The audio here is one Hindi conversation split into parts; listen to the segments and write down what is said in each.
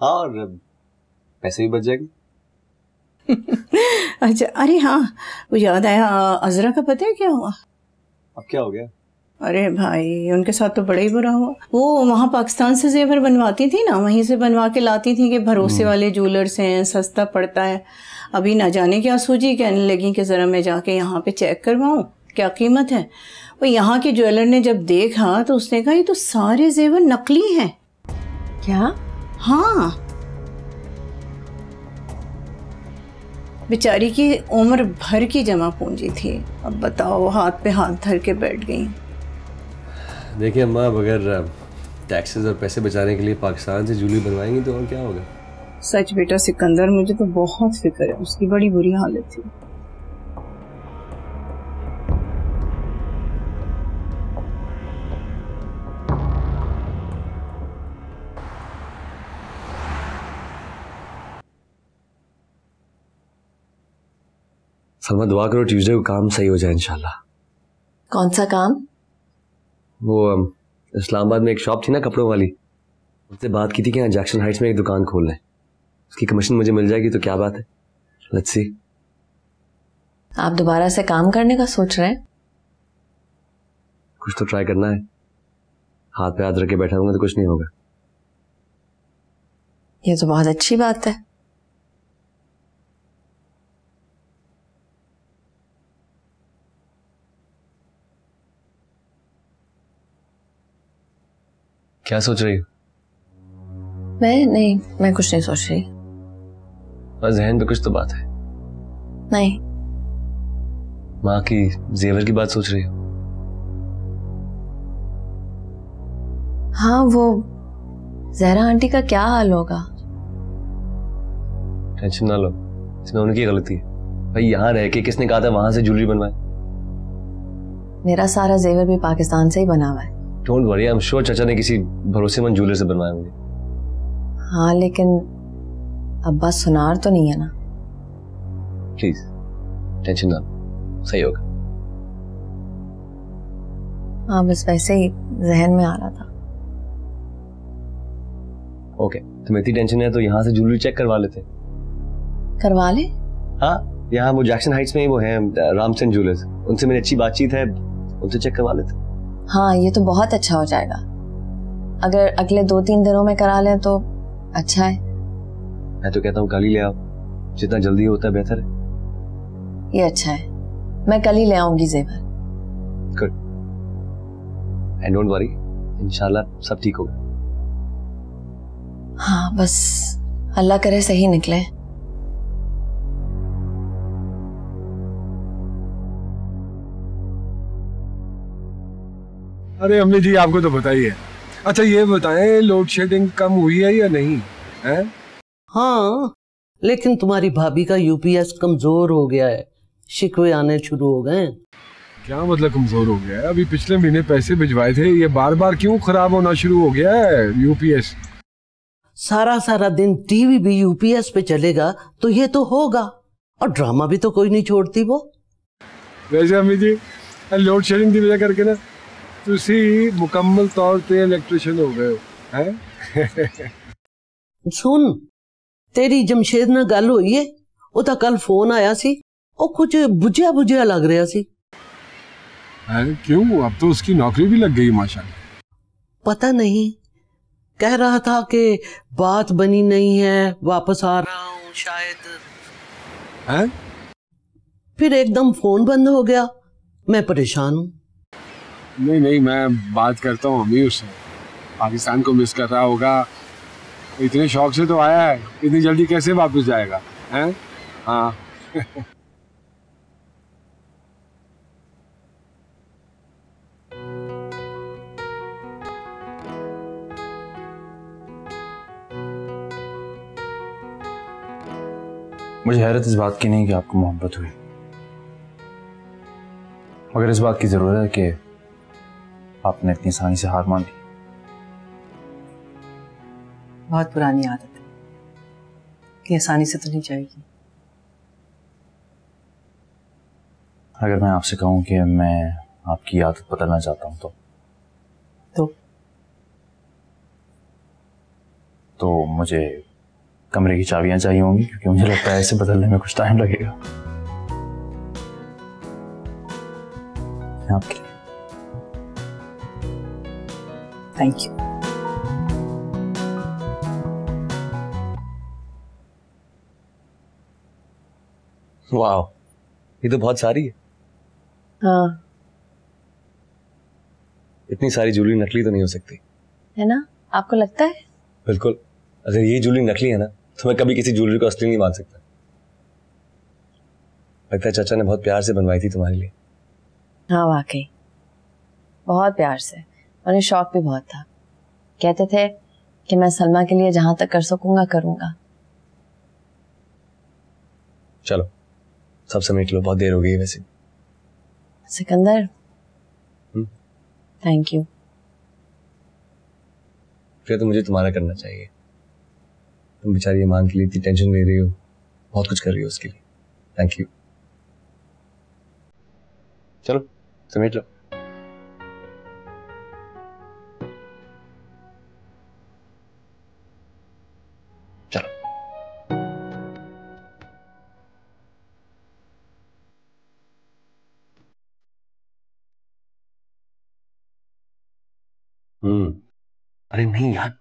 हाँ, और पैसे भी बच जाएंगे। अच्छा, अरे हाँ, वो याद आया, अजरा का पता है क्या हुआ? अब क्या हो गया? अरे भाई, उनके साथ तो बड़ा ही बुरा हुआ। वो वहाँ पाकिस्तान से जेवर बनवाती थी ना, वहीं से बनवा के लाती थी कि भरोसे वाले ज्वेलर्स हैं, सस्ता पड़ता है। अभी ना जाने क्या सूझी, कहने लगी कि ज़रा मैं जाके यहाँ पे चेक करवाऊँ क्या कीमत है। वो यहाँ के ज्वेलर ने जब देखा तो उसने कहा ये तो सारे जेवर नकली हैं। क्या? हाँ, बेचारी की उम्र भर की जमा पूंजी थी। अब बताओ, हाथ पे हाथ धर के बैठ गई। देखिए अम्मा, अब अगर टैक्सेस और पैसे बचाने के लिए पाकिस्तान से ज्वेलरी बनवाएंगी तो और क्या होगा। सच बेटा सिकंदर, मुझे तो बहुत फिक्र है, उसकी बड़ी बुरी हालत थी। सलमा, दुआ करो ट्यूसडे को काम सही हो जाए इंशाल्लाह। कौन सा काम? वो इस्लामाबाद में एक शॉप थी ना कपड़ों वाली, उससे बात की थी कि यहाँ जैक्सन हाइट्स में एक दुकान खोल लें। उसकी कमीशन मुझे मिल जाएगी तो क्या बात है। Let's see. आप दोबारा से काम करने का सोच रहे हैं? कुछ तो ट्राई करना है। हाथ पे हाथ रख के बैठा हूँ तो कुछ नहीं होगा। ये तो बहुत अच्छी बात है। क्या सोच रही हो? मैं कुछ नहीं सोच रही। बस जहन पे कुछ तो बात है। नहीं। माँ की जेवर की बात सोच रही हो? हाँ, वो जहरा आंटी का क्या हाल होगा? टेंशन ना लो, इसमें उनकी गलती है। भाई यहाँ रह के किसने कहा था वहां से ज्वेलरी बनवाए? मेरा सारा जेवर भी पाकिस्तान से ही बना हुआ है। Don't worry, I am sure चाचा ने किसी भरोसेमंद ज्वेलर से बनवाए होंगे। हाँ, लेकिन अब्बा सुनार तो नहीं है ना? प्लीज टेंशन ना लो, सही होगा। हाँ, बस वैसे ही जहन में आ रहा था। ओके, तुम्हें इतनी टेंशन है तो यहाँ से ज्वेलरी चेक करवा लेते। करवा ले? हाँ, यहाँ वो जैक्सन हाइट्स में ही वो है रामचंद ज्वेलर्स, उनसे मेरी अच्छी बातचीत है, उनसे चेक करवा लेते। हाँ, ये तो बहुत अच्छा हो जाएगा। अगर अगले 2-3 दिनों में करा लें तो अच्छा है। मैं तो कहता हूँ कल ही ले आओ, जितना जल्दी होता है बेहतर है। ये अच्छा है, मैं कल ही ले आऊंगी जेवर। गुड, एंड डोंट वरी, इंशाल्लाह सब ठीक होगा। हाँ, बस अल्लाह करे सही निकले। अरे अम्मी जी, आपको तो पता ही है। अच्छा ये बताएं, लोड शेडिंग कम हुई है या नहीं है? हाँ, लेकिन तुम्हारी भाभी का यूपीएस कमजोर हो गया है, शिकवे आने शुरू हो गए। क्या मतलब कमजोर हो गया है? अभी पिछले महीने पैसे भिजवाए थे, ये बार बार क्यों खराब होना शुरू हो गया है यूपीएस? सारा सारा दिन टीवी भी यूपीएस पे चलेगा तो ये तो होगा, और ड्रामा भी तो कोई नहीं छोड़ती वो। वैसे अम्मी जी, लोड शेडिंग की वजह करके ना तुसी मुकम्मल तौर पे इलेक्ट्रिशियन हो गए हो हैं? सुन, तेरी जमशेद नाल गल होई है, ओदा कल फोन आया सी, ओ कुछ बुझिया बुझिया लग रहा सी। क्यों? अब तो उसकी नौकरी भी लग गई माशाल्लाह। पता नहीं, कह रहा था कि बात बनी नहीं है, वापस आ रहा हूँ शायद। हैं? फिर एकदम फोन बंद हो गया, मैं परेशान हूँ। नहीं, मैं बात करता हूँ अम्मी उससे। पाकिस्तान को मिस कर रहा होगा, इतने शौक से तो आया है, इतनी जल्दी कैसे वापस जाएगा? हैं? हाँ। मुझे हैरत इस बात की नहीं कि आपको मोहब्बत हुई, मगर इस बात की जरूरत है कि आपने इतनी आसानी से हार मान ली। बहुत पुरानी आदत है कि आसानी से तो नहीं जाएगी। अगर मैं आपसे कहूं कि मैं आपकी आदत बदलना चाहता हूं तो मुझे कमरे की चाबियां चाहिए होंगी, क्योंकि मुझे लगता है इसे बदलने में कुछ टाइम लगेगा। आपके लिए। Thank you. वाह, ये तो बहुत सारी है। हाँ इतनी सारी ज्वेलरी नकली तो नहीं हो सकती, है ना? आपको लगता है? बिल्कुल। अगर ये ज्वेलरी नकली है ना तो मैं कभी किसी ज्वेलरी को असली नहीं मान सकता। लगता है चाचा ने बहुत प्यार से बनवाई थी तुम्हारे लिए। हाँ वाकई बहुत प्यार से, उन्हें शौक भी बहुत था। कहते थे कि मैं सलमा के लिए जहां तक कर सकूंगा करूंगा। चलो सब समेट लो, बहुत देर हो गई है वैसे। Sikandar thank you. फिर तो मुझे तुम्हारा करना चाहिए। तुम बेचारी ईमान के लिए इतनी टेंशन ले रही हो, बहुत कुछ कर रही हो उसके लिए। Thank you. चलो समेट लो। चलो अरे नहीं यार,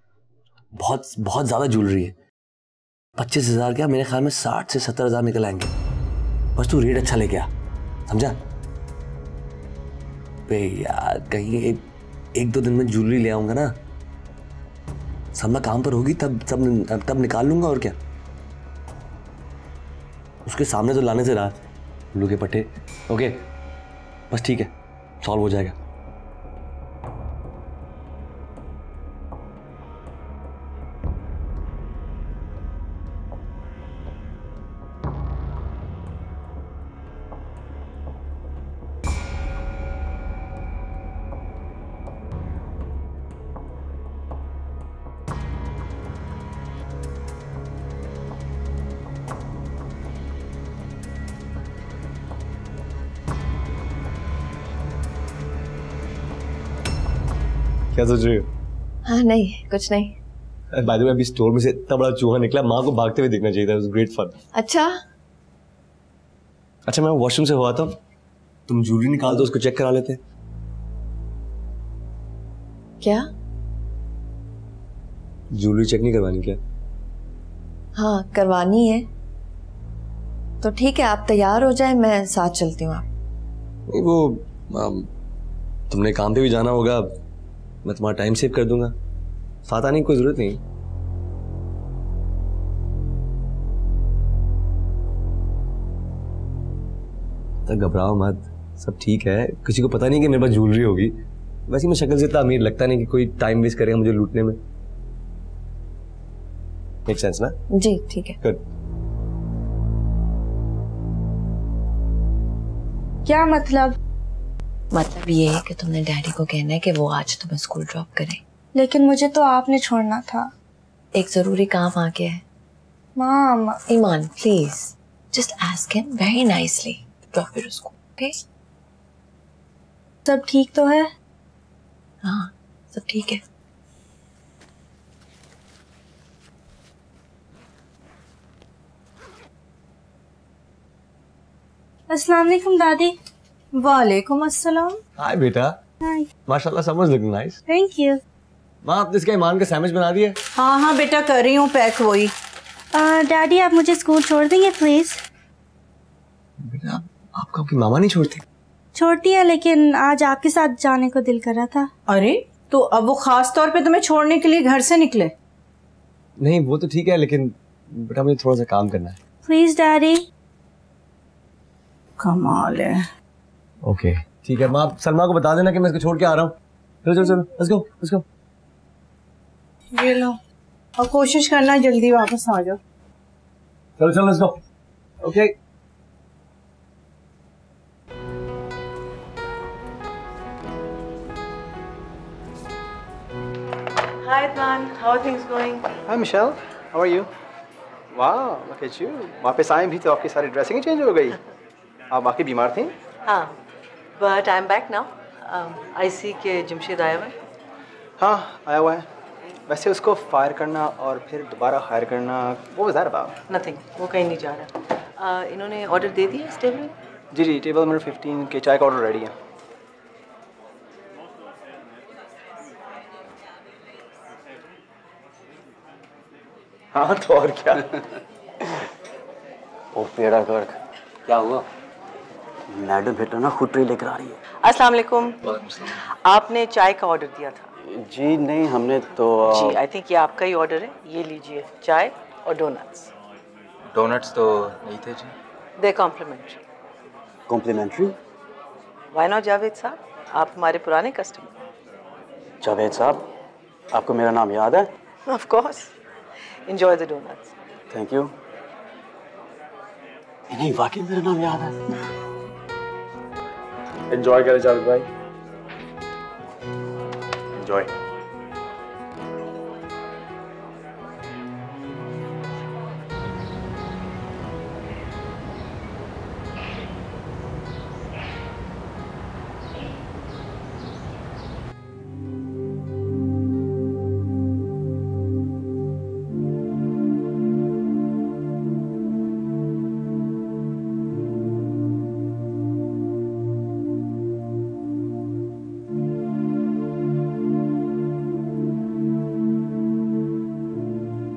बहुत बहुत ज्यादा ज्वेलरी है। 25,000 क्या, मेरे ख्याल में 60 से 70,000 निकल आएंगे। बस तू रेट अच्छा लेके आ, समझा? बे यार कहीं एक दो दिन में ज्वेलरी ले आऊंगा ना, सलमा काम पर होगी तब निकाल लूंगा। और क्या, उसके सामने तो लाने से रहा उल्लू के पट्टे। ओके बस ठीक है, सॉल्व हो जाएगा। क्या सोच रही हो? हाँ नहीं कुछ नहीं। बाय द वे अभी स्टोर में से इतना बड़ा चूहा निकला, माँ को भागते हुए देखना चाहिए था। It was great fun. अच्छा मैं वॉशरूम से हुआ था, तुम ज्वेलरी निकाल दो, उसको चेक करा लेते। क्या? ज्वेलरी चेक नहीं करवानी क्या? हाँ करवानी है तो ठीक है, आप तैयार हो जाए, मैं साथ चलती हूँ। आप नहीं वो तुमने काम पे भी जाना होगा, मैं तुम्हारा टाइम सेव कर दूंगा। साथ आने की कोई जरूरत नहीं। तो घबराओ मत, सब ठीक है। किसी को पता नहीं कि मेरे पास ज्वेलरी होगी। वैसे मैं शक्ल से इतना अमीर लगता नहीं कि कोई टाइम वेस्ट करेगा मुझे लूटने में। मेक सेंस ना? जी ठीक है। गुड। क्या मतलब? मतलब ये है कि तुमने डैडी को कहना है कि वो आज तुम्हें स्कूल ड्रॉप करें। लेकिन मुझे तो आपने छोड़ना था। एक जरूरी काम आ गया है। Ma'am Iman please just ask him very nicely to drop you to school, okay? सब ठीक तो है? हाँ सब ठीक है। अस्सलाम वालेकुम दादी। वालेकुम अस्सलाम। हाय बेटा। हाय। माशाल्लाह समझ लुक नाइस। Thank you. माँ आपने इसका ईमान का सैंडविच बना दिया? हाँ हाँ बेटा कर रही हूँ पैक। वही डैडी आप मुझे स्कूल छोड़ देंगे प्लीज? बेटा आपको आपकी मामा नहीं छोड़ती? छोड़ती है लेकिन आज आपके साथ जाने को दिल कर रहा था। अरे तो अब वो खास तौर पे तुम्हें छोड़ने के लिए घर से निकले? नहीं वो तो ठीक है, लेकिन बेटा मुझे थोड़ा सा काम करना है। Please daddy. कमाल है। ओके ठीक है, माँ सलमा को बता देना कि मैं इसको छोड़ के आ रहा हूँ। चलो चलो चलो लेट्स गो। ये लो और कोशिश करना जल्दी वापस आ जाओ। चलो let's go. Okay Hi Adnan, how are things going? Hi Michelle, how are you? Wow, look at you. वापस आए भी तो आपकी सारी ड्रेसिंग चेंज हो गई। आप वाकई बीमार थी? हाँ, but I'm back now. I see कि जमशेद आया हुआ है। हाँ आया हुआ है। वैसे उसको फायर करना और फिर दोबारा हायर करना, वो ज़ाहिर बात। नथिंग, वो कहीं नहीं जा रहा। इन्होंने ऑर्डर दे दिया इस टेबल? जी जी, टेबल नंबर 15 के चाय का ऑर्डर रेडी है। हाँ तो और क्या। ओ पेड़ा गर्क, क्या हुआ? मैडम बेटा ना खुद ट्रे लेकर आ रही है। अस्सलाम वालेकुम। आपने चाय का ऑर्डर दिया था? जी नहीं, हमने तो जी, आई थिंक ये आपका ही ऑर्डर है। ये लीजिए, चाय और डोनट्स। डोनट्स तो नहीं थे जी। They complimentary. Complimentary? Why not Javed sahab, आप हमारे पुराने कस्टमर। जावेद साहब, आपको मेरा नाम याद है? Of course. Enjoy the doughnuts. Thank you. नहीं, वाकई मेरा नाम याद है। एंजॉय करें जावेद भाई। एंजॉय।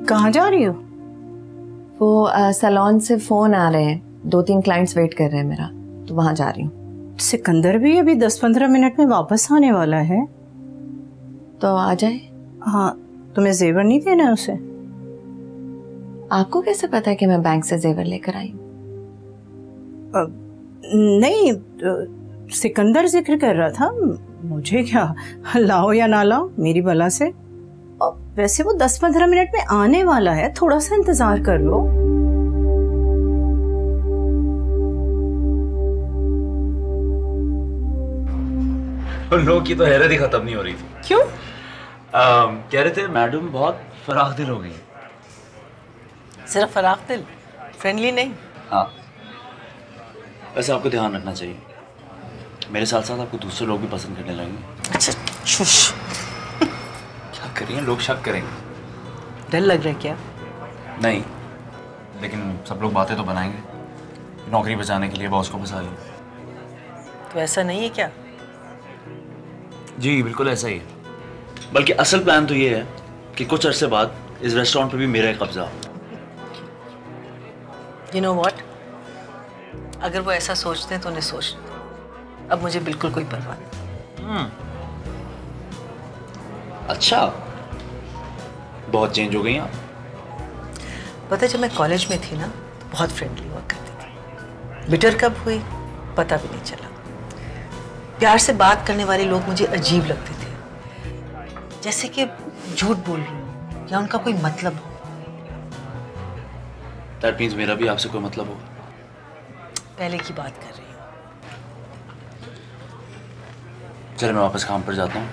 कहाँ जा रही हो? वो सैलून से फोन आ रहे हैं, 2-3 क्लाइंट्स वेट कर रहे हैं मेरा, तो वहां जा रही हूँ। सिकंदर भी अभी 10-15 मिनट में वापस आने वाला है। तो आ जाए। हाँ, तुम्हें जेवर नहीं देना है उसे? आपको कैसे पता है कि मैं बैंक से जेवर लेकर आई हूँ? नहीं, सिकंदर जिक्र कर रहा था, मुझे क्या, लाओ या ना लाओ मेरी बला से। वैसे वो 10-15 मिनट में आने वाला है, थोड़ा सा इंतजार कर लो। लोग की तो हैरत ही खत्म नहीं हो रही थी। क्यों? कह रहे थे मैडम बहुत फराख दिल हो गई। सिर्फ फराख दिल, फ्रेंडली नहीं। हाँ, वैसे आपको ध्यान रखना चाहिए, मेरे साथ साथ आपको दूसरे लोग भी पसंद करने लगेंगे। अच्छा, शुश। क्या करेंगे, लोग शक करेंगे। डर लग रहा है क्या? नहीं, लेकिन सब लोग बातें तो बनाएंगे। नौकरी बचाने के लिए बॉस को फंसा लिया। तो ऐसा नहीं है क्या? जी बिल्कुल ऐसा ही है, बल्कि असल प्लान तो ये है कि कुछ अरसे बाद इस रेस्टोरेंट पे भी मेरा कब्जा हो। You know what? अगर वो ऐसा सोचते हैं तो उन्हें सोचने दो। अब मुझे बिल्कुल कोई परवाह नहीं। अच्छा, बहुत चेंज हो गई आप। पता है, जब मैं कॉलेज में थी ना तो बहुत फ्रेंडली हुआ करती थी। बिटर कब हुई पता भी नहीं चला। प्यार से बात करने वाले लोग मुझे अजीब लगते थे, जैसे कि झूठ बोल रही हूँ या उनका कोई मतलब हो। That means मेरा भी आपसे कोई मतलब हो। पहले की बात कर रही हूँ। चलो मैं वापस काम पर जाता हूँ,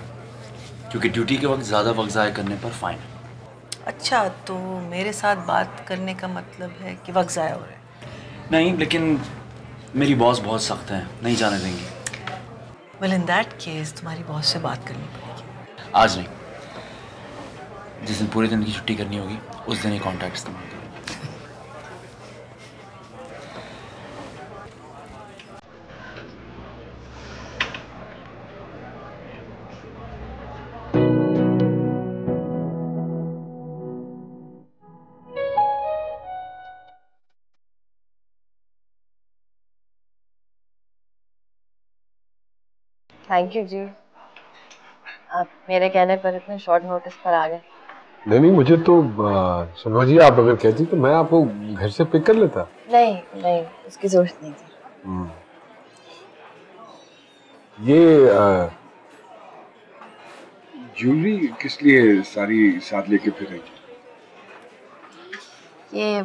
क्योंकि ड्यूटी के वक्त ज़्यादा वक्त ज़ाया करने पर फाइन। अच्छा, तो मेरे साथ बात करने का मतलब है कि वक्त ज़ाया हो रहा है? नहीं, लेकिन मेरी बॉस बहुत सख्त है, नहीं जाने देंगी। Well, in that case, तुम्हारी बॉस से बात करनी पड़ेगी। आज नहीं, जिस दिन पूरे दिन की छुट्टी करनी होगी उस दिन ही कॉन्टैक्ट इस्तेमाल करूँ। थैंक यू जी, आप मेरे कहने पर इतने शॉर्ट नोटिस पर आ गए। नहीं, मुझे तो समझिए, आप अगर कहती तो मैं आपको घर से पिक कर लेता। नहीं, उसकी जरूरत नहीं थी। ये ज्वेलरी किस लिए सारी साथ लेके फिर रही? ये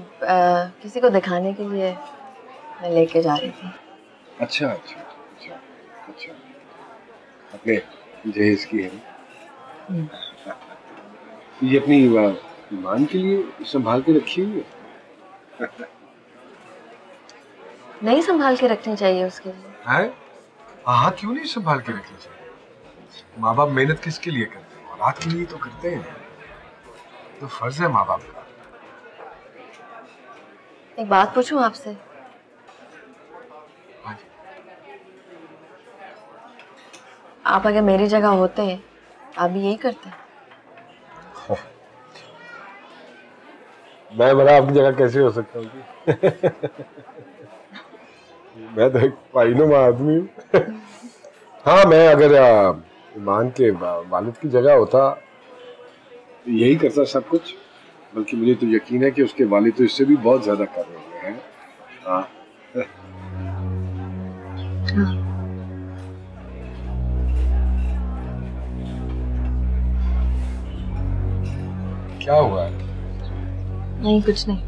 किसी को दिखाने के लिए मैं लेके जा रही थी। अच्छा, अपने जहेज की है। ये अपनी ईमान के लिए संभाल के रखी हुई है। नहीं संभाल के रखनी चाहिए उसके लिए। है? हाँ, क्यों नहीं संभाल के रखनी चाहिए? माँ बाप मेहनत किसके लिए करते हैं? औलाद के लिए तो करते हैं। तो फर्ज है माँ बाप का। एक बात पूछूं आपसे? आप अगर मेरी जगह होते आप भी यही करते? मैं भला आपकी जगह कैसे हो सकता हूँ? मैं तो एक पाइनुमा आदमी हूँ। हाँ, मैं अगर ईमान के वालिद की जगह होता तो यही करता सब कुछ। बल्कि मुझे तो यकीन है कि उसके वालिद तो इससे भी बहुत ज्यादा कर रहे हैं। हाँ। क्या हुआ है? नहीं, कुछ नहीं।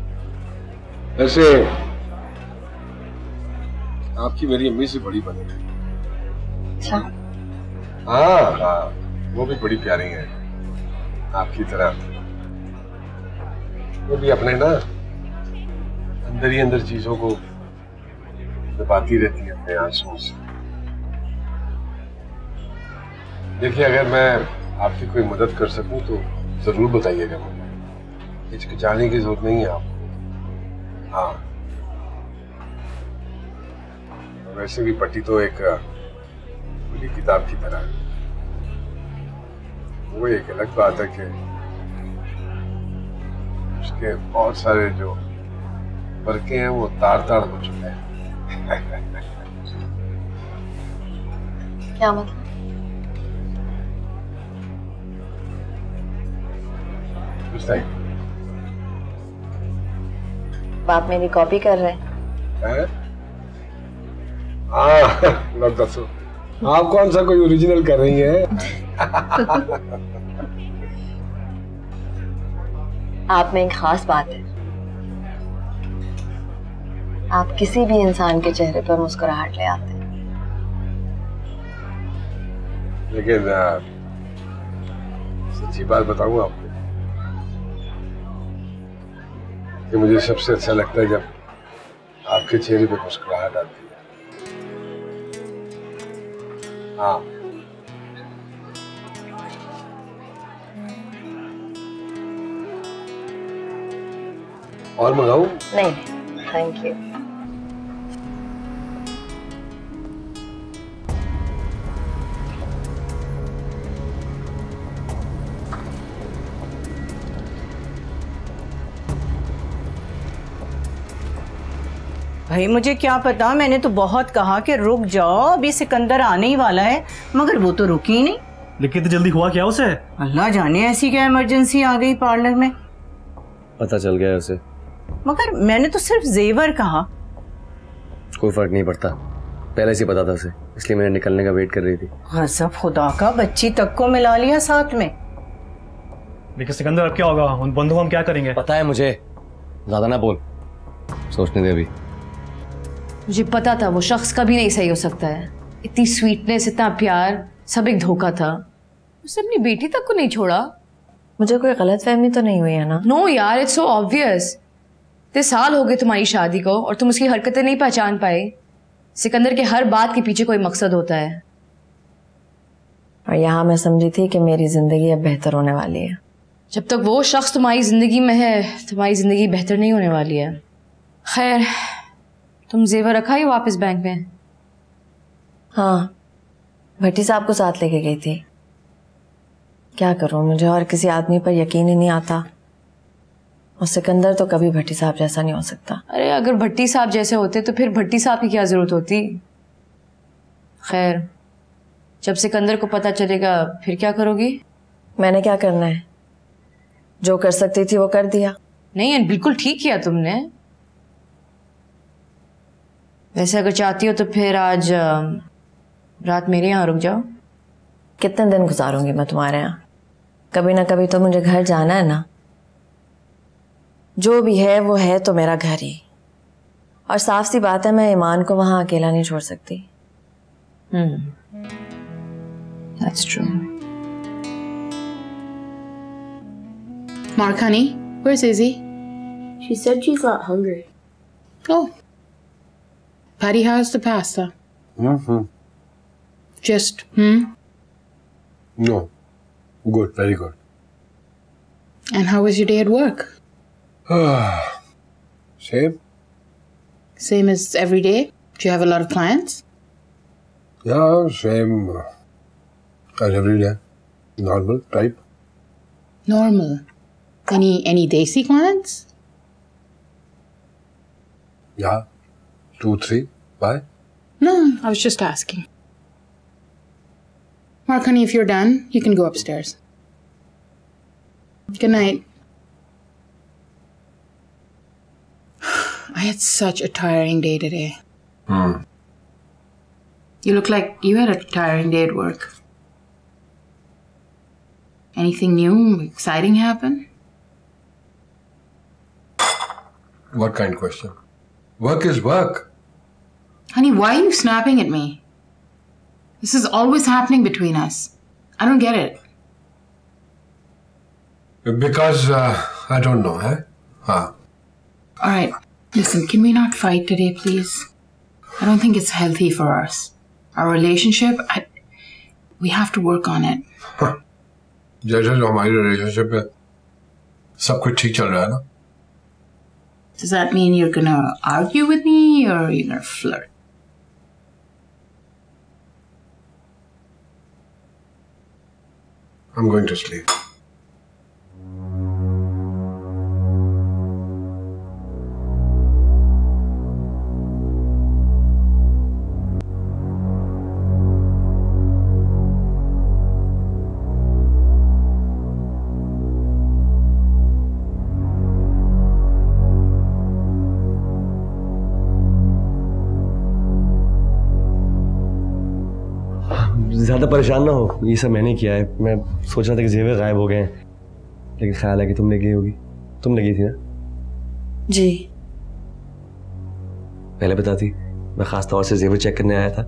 वैसे आपकी मेरी अम्मी से बड़ी बनी है। अच्छा। हाँ हाँ, वो भी बड़ी प्यारी है आपकी तरह। वो भी अपने ना अंदर ही अंदर चीजों को दबाती रहती है अपने आंसुओं से। देखिए, अगर मैं आपकी कोई मदद कर सकूं तो जरूर बताइएगा मुझे। हिचकिचाने की जरूरत नहीं है आपको। हाँ, वैसे भी पट्टी तो एक खुली किताब की तरह है। वो एक अलग बात है कि उसके बहुत सारे जो फर्के हैं वो तार तार हो चुके हैं। क्या मतलब? कुछ नहीं। आप मेरी कॉपी कर रहे हैं? हाँ, लोग दसो आप कौन सा कोई ओरिजिनल कर रही हैं? आप में एक खास बात है। आप किसी भी इंसान के चेहरे पर मुस्कुराहट ले आते हैं। लेकिन सच्ची बात बताऊं आपको कि मुझे सबसे अच्छा लगता है जब आपके चेहरे पे मुस्कुराहट आती है। हाँ, और मंगाऊं? नहीं, थैंक यू। भाई मुझे क्या पता, मैंने तो बहुत कहा कि रुक जाओ, अभी सिकंदर आने ही वाला है, मगर वो तो रुकी ही नहीं। लेकिन तो जल्दी हुआ क्या उसे? अल्लाह जाने ऐसी क्या इमरजेंसी आ गई पार्लर में। पता चल गया उसे। मगर मैंने तो सिर्फ जेवर कहा। कोई फर्क नहीं पड़ता, पहले से पता था उसे, इसलिए मैंने निकलने का वेट कर रही थी। गजब खुदा का, बच्ची तक को मिला लिया साथ में। लेकिन सिकंदर अब क्या होगा? उन बंधुओं हम क्या करेंगे? पता है मुझे, ज्यादा ना बोल, सोचने दे अभी। मुझे पता था वो शख्स कभी नहीं सही हो सकता है। इतनी स्वीटनेस, इतना प्यार, सब एक धोखा था। उसने अपनी बेटी तक को नहीं छोड़ा। मुझे कोई गलतफहमी तो नहीं हुई है ना? नो यार, इट्स सो ऑब्वियस। 3 साल हो गए तुम्हारी शादी को और तुम उसकी हरकतें नहीं पहचान पाए। सिकंदर के हर बात के पीछे कोई मकसद होता है। और यहाँ मैं समझी थी कि मेरी जिंदगी अब बेहतर होने वाली है। जब तक वो शख्स तुम्हारी जिंदगी में है, तुम्हारी जिंदगी बेहतर नहीं होने वाली है। खैर, तुम जेवर रखा ही वापस बैंक में? हाँ, भट्टी साहब को साथ लेके गई थी। क्या करूं, मुझे और किसी आदमी पर यकीन ही नहीं आता। और सिकंदर तो कभी भट्टी साहब जैसा नहीं हो सकता। अरे अगर भट्टी साहब जैसे होते तो फिर भट्टी साहब की क्या जरूरत होती। खैर, जब सिकंदर को पता चलेगा फिर क्या करोगी? मैंने क्या करना है, जो कर सकती थी वो कर दिया। नहीं, बिल्कुल ठीक किया तुमने। वैसे अगर चाहती हो तो फिर आज रात मेरे यहाँ रुक जाओ। कितने दिन गुजारूंगी मैं तुम्हारे यहाँ? कभी ना कभी तो मुझे घर जाना है ना। जो भी है वो है तो मेरा घर ही। और साफ सी बात है, मैं ईमान को वहां अकेला नहीं छोड़ सकती। That's true. Mark, honey, where's Izzy? She said she's not hungry. Oh. Patty, how's the pasta? No. Good, very good. And how was your day at work? Same. Same as every day? Do you have a lot of clients? Yeah, same as every day. Normal type. Normal. Any desi clients? Yeah, 2, 3. Why? No, I was just asking. Mark, honey, if you're done, you can go upstairs. Good night. I had such a tiring day today. You look like you had a tiring day at work. Anything new, exciting happen? What kind of question? Work is work. Honey, why are you snapping at me? This is always happening between us. I don't get it. Because I don't know, eh? All right, listen, can we not fight today, please? I don't think it's healthy for us. Our relationship, we have to work on it. जैसे जो हमारी रिलेशनशिप है सब कुछ ठीक चल रहा है ना? Does that mean you're gonna argue with me or you're gonna flirt? I'm going to sleep. ज़्यादा परेशान ना हो, ये सब मैंने किया है। मैं सोच रहा था कि जेवर गायब हो गए हैं, लेकिन ख्याल है कि तुम लगी होगी। तुम लगी थी ना? जी। पहले बताती, मैं खास तौर से जेवर चेक करने आया था।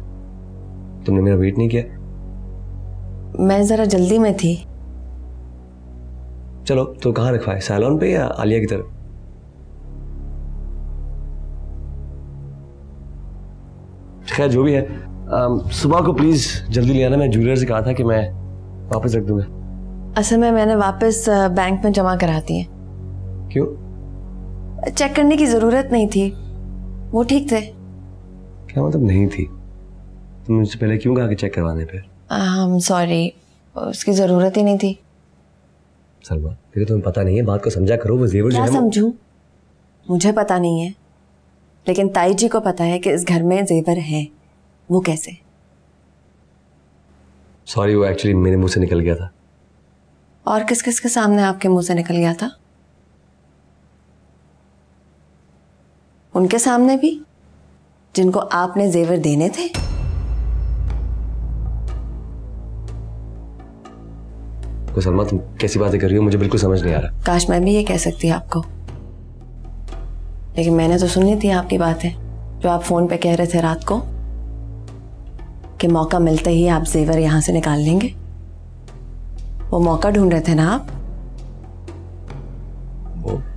तुमने मेरा वेट नहीं किया। मैं ज़रा जल्दी में थी। चलो तो कहाँ रखवाए, सैलून पे या आलिया की तरफ? खैर जो भी है, सुबह को प्लीज जल्दी ले आना। मैं ज्वेलर से कहा था कि मैं वापस रख दूंगा। असल में मैंने वापस बैंक में जमा करा दी है। क्यों? चेक करने की जरूरत नहीं थी, वो ठीक थे। क्या मतलब नहीं थी? तुम मुझसे पहले क्यों कहा कि चेक करवाने पे? सॉरी, उसकी जरूरत ही नहीं थी। सलमा, देखो तुम्हें पता नहीं है, बात को समझा करो। वो जेवर क्या समझूं? मुझे पता नहीं है, लेकिन ताई जी को पता है कि इस घर में जेवर है। वो कैसे? सॉरी, वो एक्चुअली मेरे मुंह से निकल गया था। और किस किस के सामने आपके मुंह से निकल गया था? उनके सामने भी जिनको आपने जेवर देने थे? तो सलमा, तुम कैसी बातें कर रही हो? मुझे बिल्कुल समझ नहीं आ रहा। काश मैं भी ये कह सकती आपको, लेकिन मैंने तो सुनी थी आपकी बातें, जो आप फोन पे कह रहे थे रात को कि मौका मिलते ही आप जेवर यहां से निकाल लेंगे। वो मौका ढूंढ रहे थे ना आप?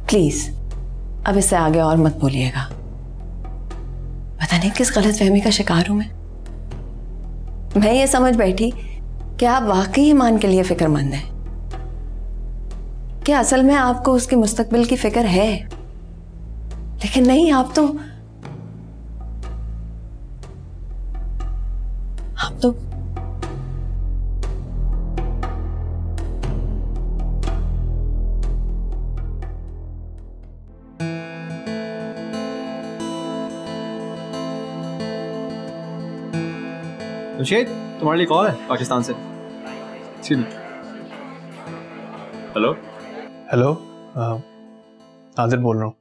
प्लीज अब इससे आगे और मत बोलिएगा। पता नहीं किस गलतफहमी का शिकार हूं मैं ये समझ बैठी कि आप वाकई ईमान के लिए फिक्रमंद हैं, कि असल में आपको उसके मुस्तकबिल की फिक्र है। लेकिन नहीं, आप तो जमशेद, तुम्हारे लिए कॉल है पाकिस्तान से। हेलो हेलो, आदिल बोल रहा हूँ।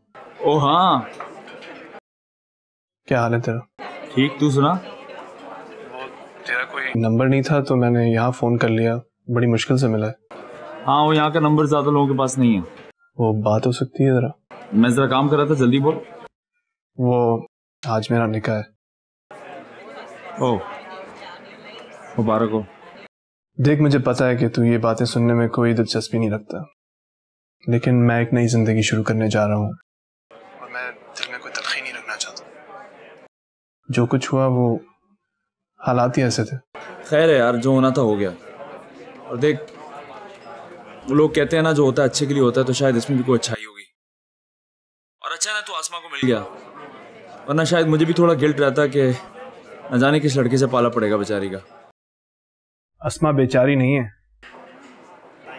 ओ हाँ, क्या हाल है तेरा? ठीक, तू सुना? तेरा कोई नंबर नहीं था तो मैंने यहाँ फोन कर लिया, बड़ी मुश्किल से मिला है। हाँ, वो यहाँ का नंबर ज्यादा लोगों के पास नहीं है। वो बात हो सकती है जरा? मैं जरा काम कर रहा था, जल्दी बोल। वो आज मेरा निकाह है। ओह, मुबारक हो। देख, मुझे पता है कि तू ये बातें सुनने में कोई दिलचस्पी नहीं रखता, लेकिन मैं एक नई जिंदगी शुरू करने जा रहा हूँ और मैं दिल में कोई तलखी नहीं रखना चाहता। जो कुछ हुआ वो हालात ही ऐसे थे। खैर है यार, जो होना था हो गया। और देख, वो लोग कहते हैं ना, जो होता है अच्छे के लिए होता है, तो शायद इसमें भी कोई अच्छाई होगी। और अच्छा ना तो आसमा को मिल गया, वरना शायद मुझे भी थोड़ा गिल्ट रहता कि न जाने किस लड़के से पाला पड़ेगा बेचारी का। अस्मा बेचारी नहीं है।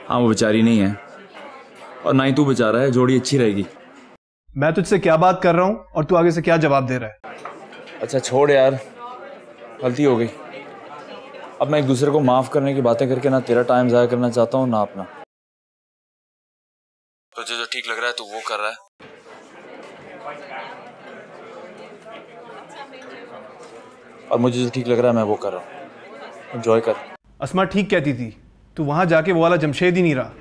हाँ वो बेचारी नहीं है, और ना ही तू बेचारा है। जोड़ी अच्छी रहेगी। मैं तुझसे क्या बात कर रहा हूँ और तू आगे से क्या जवाब दे रहा है? अच्छा छोड़ यार, गलती हो गई। अब मैं एक दूसरे को माफ करने की बातें करके ना तेरा टाइम जाया करना चाहता हूँ ना अपना। तुझे जो ठीक लग रहा है तू वो कर रहा है। और मुझे जो ठीक लग रहा है मैं वो कर रहा हूँ। एंजॉय कर। अस्मा ठीक कहती थी, तू वहां जाके वो वाला जमशेद ही नहीं रहा।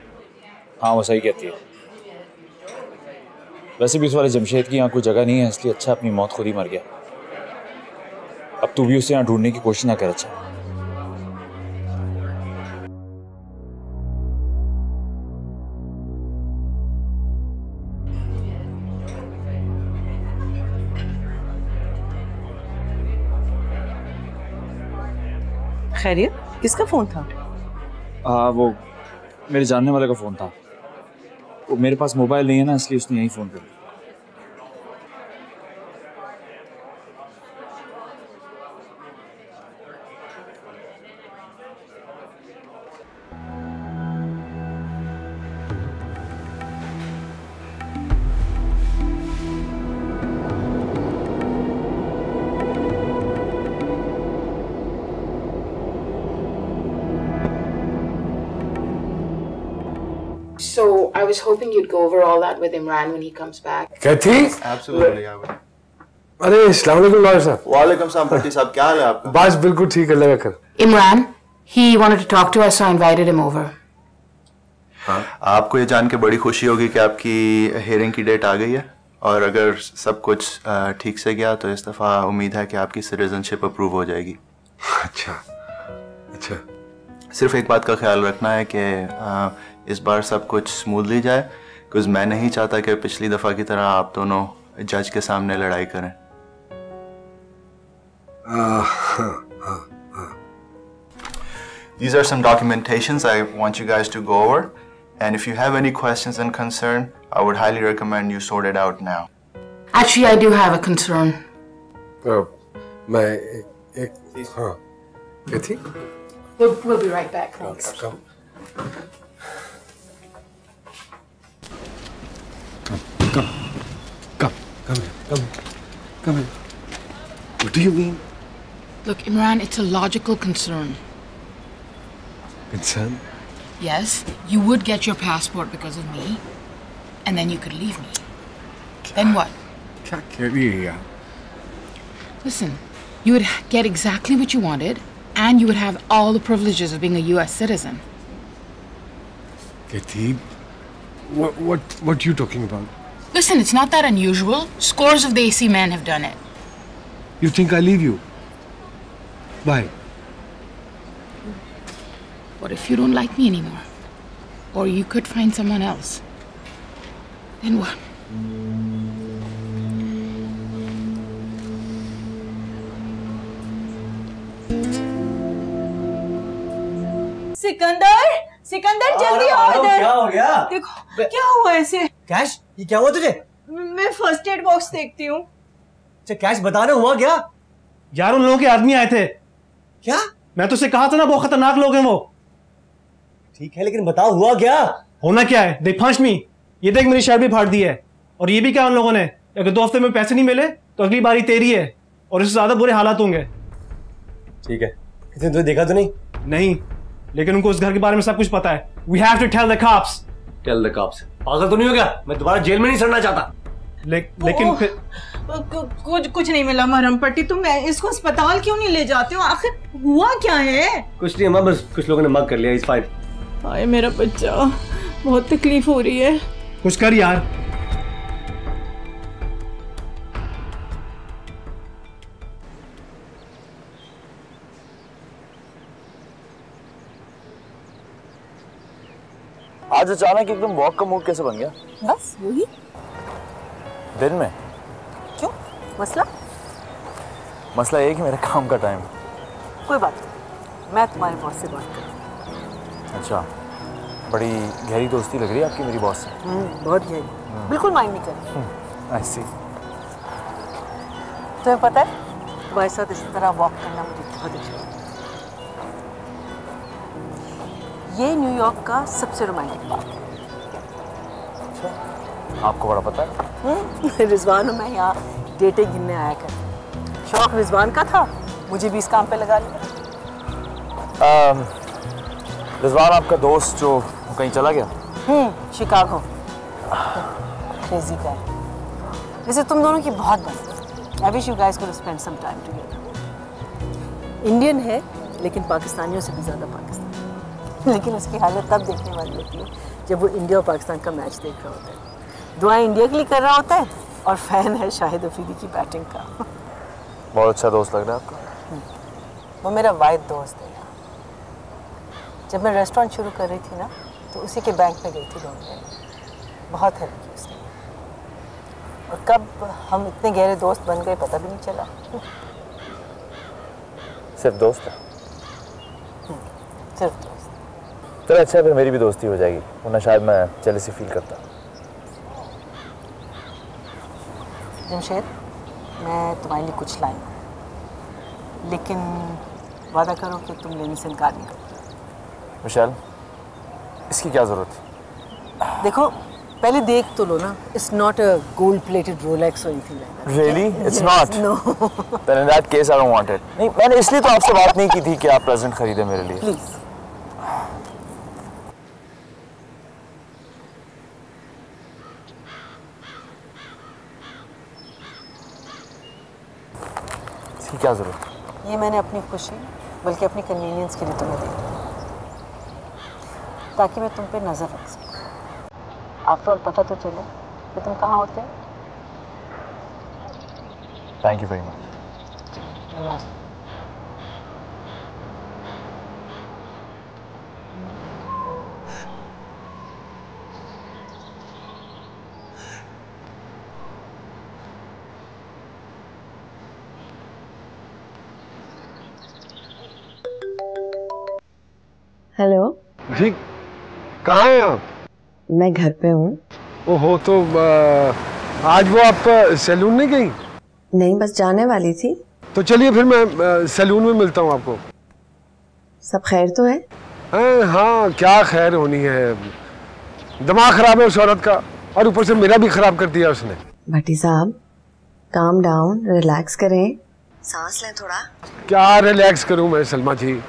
हाँ वो सही कहती है। वैसे भी उस वाले जमशेद की यहाँ कोई जगह नहीं है, इसलिए अच्छा अपनी मौत खुद ही मर गया। अब तू भी उसे यहाँ ढूंढने की कोशिश ना कर। अच्छा खैरियत, किसका फोन था? वो मेरे जानने वाले का फोन था। वो मेरे पास मोबाइल नहीं है ना, इसलिए उसने यही फोन किया। So I was hoping you'd go over all that with Imran when he comes back. Kaithi? Absolutely, I will. अरे अस्सलाम वालेकुम लॉयर साहब। वालेकुम सलाम भट्टी साहब, क्या हाल है आपका? बस बिल्कुल ठीक है, लगा कर। Imran, he wanted to talk to us, so I invited him over. हाँ, आपको ये जान के बड़ी खुशी होगी कि आपकी हियरिंग की डेट आ गई है, और अगर सब कुछ ठीक से गया तो इस दफ़ा उम्मीद है कि आपकी सिटीजनशिप अप्रूव हो जाएगी। अच्छा अच्छा। सिर्फ एक बात का ख्याल रखना है कि इस बार सब कुछ स्मूथली जाए, बिकॉज मैं नहीं चाहता कि पिछली दफ़ा की तरह आप दोनों जज के सामने लड़ाई करें। These are some documentations I want you guys to go over, and if you have any questions and concern, I would highly recommend you sort it out now. Actually, I do have a concern. मैं एक हाँ कैथी? We'll be right back. Thanks. Come in. What do you mean? Look, Imran, it's a logical concern. Concern? Yes, you would get your passport because of me, and then you could leave me. Then what? क्या कह रही है यार? Listen, you would get exactly what you wanted, and you would have all the privileges of being a U.S. citizen. Kathi, what you talking about? Listen, it's not that unusual. Scores of Desi men have done it. You think I leave you? Why? What if you don't like me anymore? Or you could find someone else? Then what? Sikandar जल्दी आओ इधर। क्या हो गया? देखो क्या हुआ ऐसे। कैश, ये क्या हुआ तुझे? मैं फर्स्ट एड बॉक्स देखती हूँ। अच्छा कैश, बताना हुआ क्या? यार उन लोगों के आदमी आए थे। क्या? मैं तुझसे कहा था ना बहुत खतरनाक लोग हैं वो। ठीक है लेकिन बताओ हुआ क्या? होना क्या है, देख पंच मी, ये देख मेरी शर्ट भी फाड़ दी है। और ये भी क्या उन लोगों ने, अगर 2 हफ्ते में पैसे नहीं मिले तो अगली बारी तेरी है, और इससे ज्यादा बुरे हालात होंगे। ठीक है, किसी ने तुझे देखा तो नहीं? नहीं, लेकिन उनको उस घर के बारे में सब कुछ पता है। We have to tell the cops. Tell the cops. पागल तो नहीं हो गया? मैं दोबारा जेल में नहीं सड़ना चाहता। लेकिन फिर कुछ नहीं मिला मरहम पट्टी। तुम इसको अस्पताल क्यों नहीं ले जाते हो? आखिर हुआ क्या है? कुछ नहीं अम्मा, बस कुछ लोगों ने मग कर लिया। इस फाइन। हाय मेरा बच्चा, बहुत तकलीफ हो रही है। कुछ कर यार। आज अचानक एकदम वॉक का मूड कैसे बन गया? बस वही दिन में। क्यों? मसला ये है कि मेरे काम का टाइम। कोई बात नहीं, मैं तुम्हारे बॉस से बात करूँ। अच्छा, बड़ी गहरी दोस्ती लग रही है आपकी मेरी बॉस से। बहुत गहरी, बिल्कुल माइंड नहीं करें। आई सी। तुम्हें पता है तुम्हारे साथ इस तरह वॉक करना मुझे बहुत अच्छा लगता है। ये न्यूयॉर्क का सबसे रोमांटिक पार्क है। अच्छा, आपको बड़ा पता है? रिजवान और मैं यहाँ डेटे गिनने आया करते। शौक रिजवान का था, मुझे भी इस काम पे लगा लिया। रिजवान आपका दोस्त जो कहीं चला गया? शिकागो। Crazy guy. वैसे तुम दोनों की बहुत बनती है। I wish you guys could spend some time together. Indian है लेकिन पाकिस्तानियों से भी ज़्यादा पाकिस्तानी। लेकिन उसकी हालत तब देखने वाली होती है जब वो इंडिया और पाकिस्तान का मैच देख रहा होता है, दुआएं इंडिया के लिए कर रहा होता है और फैन है शाहिद अफरीदी की बैटिंग का। बहुत अच्छा दोस्त लग रहा है आपका। वो मेरा वाहिद दोस्त है। जब मैं रेस्टोरेंट शुरू कर रही थी ना तो उसी के बैंक में गई थी ढूंढने, बहुत हेल्प की उसने। और कब हम इतने गहरे दोस्त बन गए पता भी नहीं चला। सिर्फ दोस्त है? सिर्फ दोस्त। चलो अच्छा, फिर मेरी भी दोस्ती हो जाएगी, वरना शायद मैं जेलसी फील करता। जमशेद, मैं तुम्हारे लिए कुछ लाई, लेकिन वादा करो कि तुम लेने से इनकार नहीं करोगे। मिशेल, इसकी क्या जरूरत है? देखो पहले देख तो लो ना। It's not a gold-plated Rolex or anything like that. Really? It's not? No. Then in that case, I don't want it. नहीं, मैंने इसलिए तो आपसे बात नहीं की थी कि आप प्रेजेंट खरीदे मेरे लिए। Please. इसकी क्या जरूरत? ये मैंने अपनी खुशी बल्कि अपनी कन्वीनियंस के लिए तुम्हें दे दिया, ताकि मैं तुम पे नजर रख सकूं। आफ्टर ऑल पता तो चले कि तुम कहाँ होते हो। Thank you very much. Hello जी, कहाँ हैं आप? मैं घर पे हूँ। ओहो, तो आज वो आप सैलून नहीं गई? नहीं, बस जाने वाली थी। तो चलिए फिर मैं सैलून में मिलता हूँ आपको। सब खैर तो है? हाँ, क्या खैर होनी है, दिमाग खराब है उस औरत का, और ऊपर से मेरा भी खराब कर दिया उसने। भट्टी साहब, काम डाउन, रिलैक्स करें, सांस लें थोड़ा। क्या रिलैक्स करूँ मैं सलमा जी,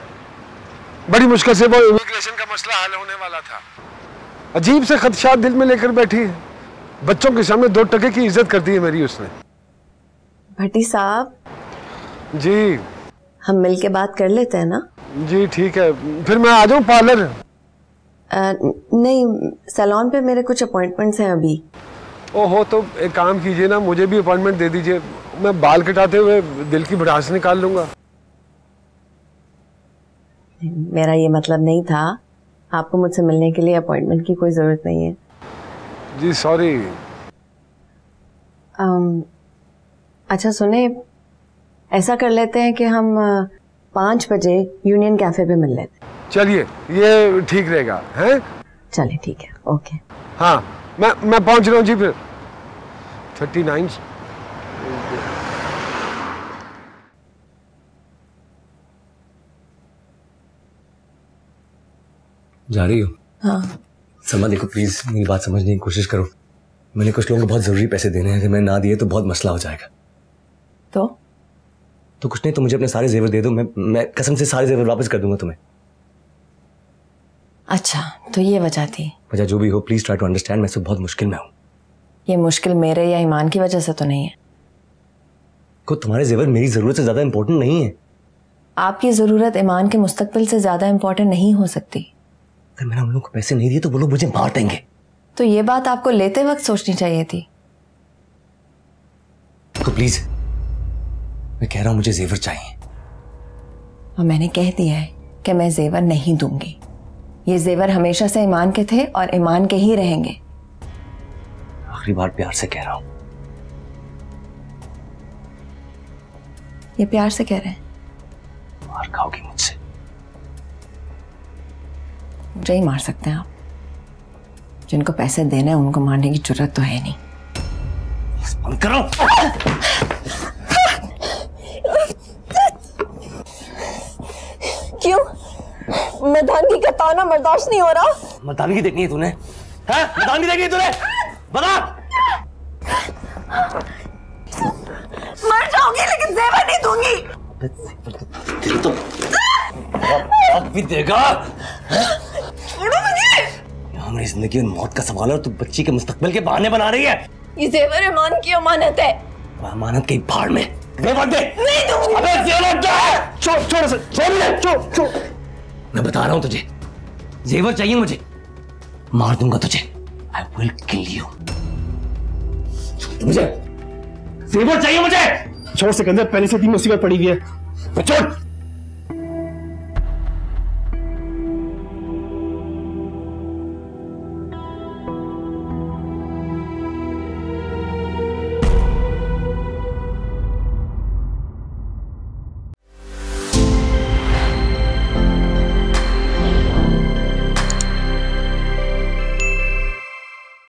बड़ी मुश्किल से वो इमिग्रेशन का मसला हल होने वाला था। अजीब से खदशात दिल में लेकर बैठी है, बच्चों के सामने 2 टके की इज्जत कर दी है मेरी उसने। भट्टी साहब जी, हम मिल के बात कर लेते हैं ना? जी ठीक है, फिर मैं आ जाऊँ पार्लर? नहीं, सैलून पे मेरे कुछ अपॉइंटमेंट्स हैं अभी। ओहो, तो एक काम कीजिए ना, मुझे भी अपॉइंटमेंट दे दीजिए, मैं बाल कटाते हुए दिल की भड़ास निकाल लूंगा। मेरा ये मतलब नहीं था, आपको मुझसे मिलने के लिए अपॉइंटमेंट की कोई ज़रूरत नहीं है। जी सॉरी। अच्छा सुने, ऐसा कर लेते हैं कि हम 5 बजे यूनियन कैफे पे मिल लेते हैं। चलिए, ये ठीक रहेगा हैं? चलिए ठीक है, ओके। हाँ, मैं पहुंच रहा हूँ जी फिर। 39 जा रही हो? हाँ। सलमा देखो, प्लीज मेरी बात समझने की कोशिश करो। मैंने कुछ लोगों को बहुत जरूरी पैसे देने हैं, अगर मैं ना दिए तो बहुत मसला हो जाएगा। तो कुछ नहीं, तो मुझे अपने सारे जेवर दे दो, मैं कसम से सारे जेवर वापस कर दूंगा तुम्हें। अच्छा, तो ये वजह थी? वजह जो भी हो, प्लीज ट्राई टू अंडरस्टैंड, मैं सब बहुत मुश्किल में हूँ। ये मुश्किल मेरे या ईमान की वजह से तो नहीं है? को तुम्हारे जेवर मेरी जरूरत से ज्यादा इंपॉर्टेंट नहीं है। आपकी जरूरत ईमान के मुस्तकबिल से ज्यादा इंपॉर्टेंट नहीं हो सकती। अगर मैंने उन लोगों को पैसे नहीं दिए तो वो लोग मुझे मार देंगे। तो ये बात आपको लेते वक्त सोचनी चाहिए थी। तो प्लीज, मैं कह रहा हूं मुझे जेवर चाहिए। और मैंने कह दिया है कि मैं जेवर नहीं दूंगी। ये जेवर हमेशा से ईमान के थे और ईमान के ही रहेंगे। आखिरी बार प्यार से कह रहा हूं। ये प्यार से कह रहे हैं? मार खाओगी मुझसे। मुझे ही मार सकते हैं आप। जिनको पैसे देने हैं उनको मारने की जरूरत तो है नहीं। बंद करो। क्यों? मर्दानगी का ताना बर्दाश्त नहीं हो रहा? मर्दानगी देखनी है तूने? हैं? मर्दानगी देखनी है तूने? बता। मर जाऊंगी लेकिन जेवर नहीं दूंगी। तो अब भी देगा। छोड़ो मुझे। हमारी जिंदगी और मौत का सवाल है और तू बच्ची के मुस्तकबिल के बहाने बना रही है। ये जेवर ईमान की अमानत है। अमानत कहीं भाड़ में। जेवर दे। नहीं दूंगी। अबे जेवर दे। छोड़। मैं बता रहा हूं तुझे, जेवर चाहिए मुझे, मार दूंगा तुझे। I will kill you। मुझे जेवर चाहिए मुझे। छोड़ सिकंदर, पहले से इतनी मुसीबत पड़ी हुई है। छोड़।